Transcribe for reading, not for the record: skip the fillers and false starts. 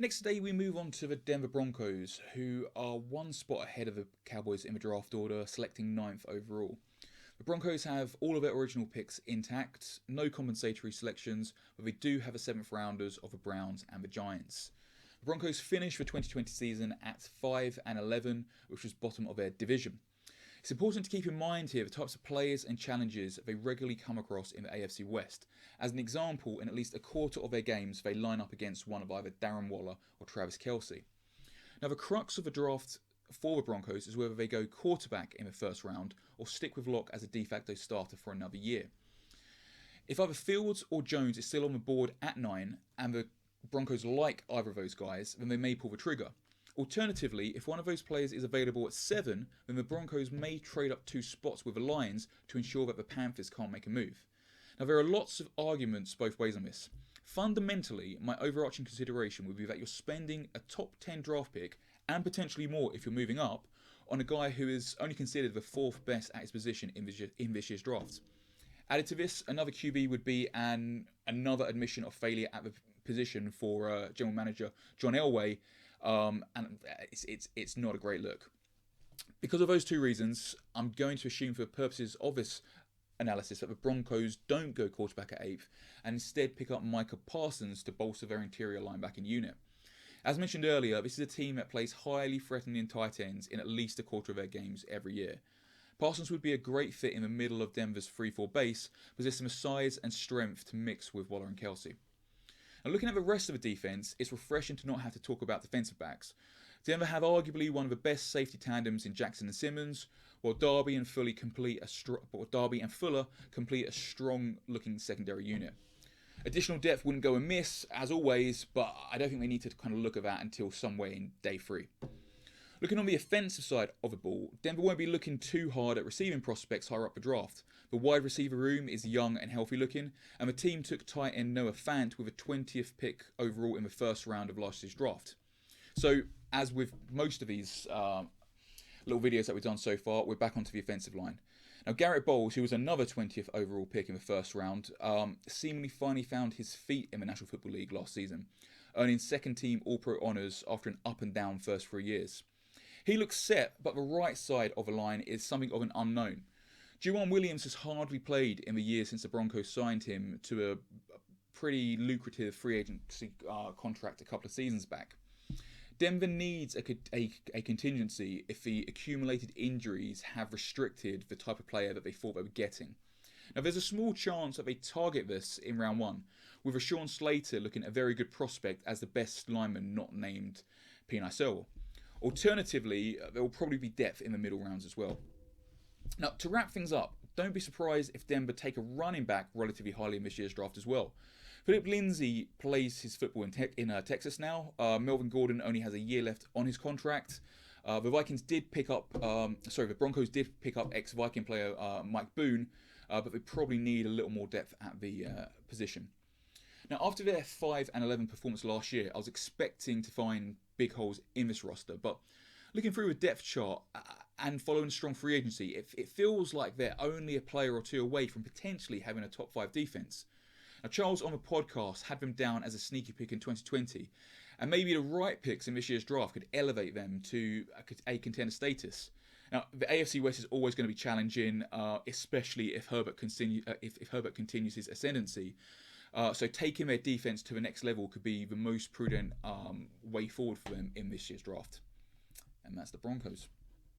Next today we move on to the Denver Broncos, who are one spot ahead of the Cowboys in the draft order, selecting ninth overall. The Broncos have all of their original picks intact, no compensatory selections, but they do have the 7th rounders of the Browns and the Giants. The Broncos finished the 2020 season at 5-11, which was bottom of their division. It's important to keep in mind here the types of players and challenges they regularly come across in the AFC West. As an example, in at least a quarter of their games, they line up against one of either Darren Waller or Travis Kelce. Now, the crux of the draft for the Broncos is whether they go quarterback in the first round or stick with Locke as a de facto starter for another year. If either Fields or Jones is still on the board at 9 and the Broncos like either of those guys, then they may pull the trigger. Alternatively, if one of those players is available at 7, then the Broncos may trade up 2 spots with the Lions to ensure that the Panthers can't make a move. Now, there are lots of arguments both ways on this. Fundamentally, my overarching consideration would be that you're spending a top 10 draft pick, and potentially more if you're moving up, on a guy who is only considered the 4th best at his position in this year's draft. Added to this, another QB would be another admission of failure at the position for General Manager John Elway, and it's not a great look. Because of those 2 reasons, I'm going to assume for the purposes of this analysis that the Broncos don't go quarterback at 8th and instead pick up Micah Parsons to bolster their interior linebacking unit. As mentioned earlier, this is a team that plays highly threatening tight ends in at least a quarter of their games every year. Parsons would be a great fit in the middle of Denver's 3-4 base, possessing the size and strength to mix with Waller and Kelce. Now, looking at the rest of the defense, it's refreshing to not have to talk about defensive backs. Denver have arguably one of the best safety tandems in Jackson and Simmons, while Darby and Fuller complete a strong-looking secondary unit. Additional depth wouldn't go amiss, as always, but I don't think they need to kind of look at that until somewhere in day 3. Looking on the offensive side of the ball, Denver won't be looking too hard at receiving prospects higher up the draft. The wide receiver room is young and healthy looking, and the team took tight end Noah Fant with a 20th pick overall in the first round of last year's draft. So, as with most of these little videos that we've done so far, we're back onto the offensive line. Now, Garrett Bowles, who was another 20th overall pick in the first round, seemingly finally found his feet in the National Football League last season, earning second-team All-Pro honours after an up-and-down first 3 years. He looks set, but the right side of the line is something of an unknown. Juwan Williams has hardly played in the year since the Broncos signed him to a pretty lucrative free agency contract a couple of seasons back. Denver needs a contingency if the accumulated injuries have restricted the type of player that they thought they were getting. Now, there's a small chance that they target this in round 1, with Rashawn Slater looking a very good prospect as the best lineman not named Penei Sewell. Alternatively, there will probably be depth in the middle rounds as well. Now, to wrap things up, don't be surprised if Denver take a running back relatively highly in this year's draft as well. Philip Lindsay plays his football in Texas now. Melvin Gordon only has a year left on his contract. The Broncos did pick up ex-Viking player Mike Boone, but they probably need a little more depth at the position. Now, after their 5-11 performance last year, I was expecting to find big holes in this roster, but looking through a depth chart and following strong free agency, it feels like they're only a player or 2 away from potentially having a top 5 defense. Now, Charles on the podcast had them down as a sneaky pick in 2020, and maybe the right picks in this year's draft could elevate them to a contender status. Now, the AFC West is always going to be challenging, especially if Herbert continues his ascendancy. So taking their defense to the next level could be the most prudent way forward for them in this year's draft. And that's the Broncos.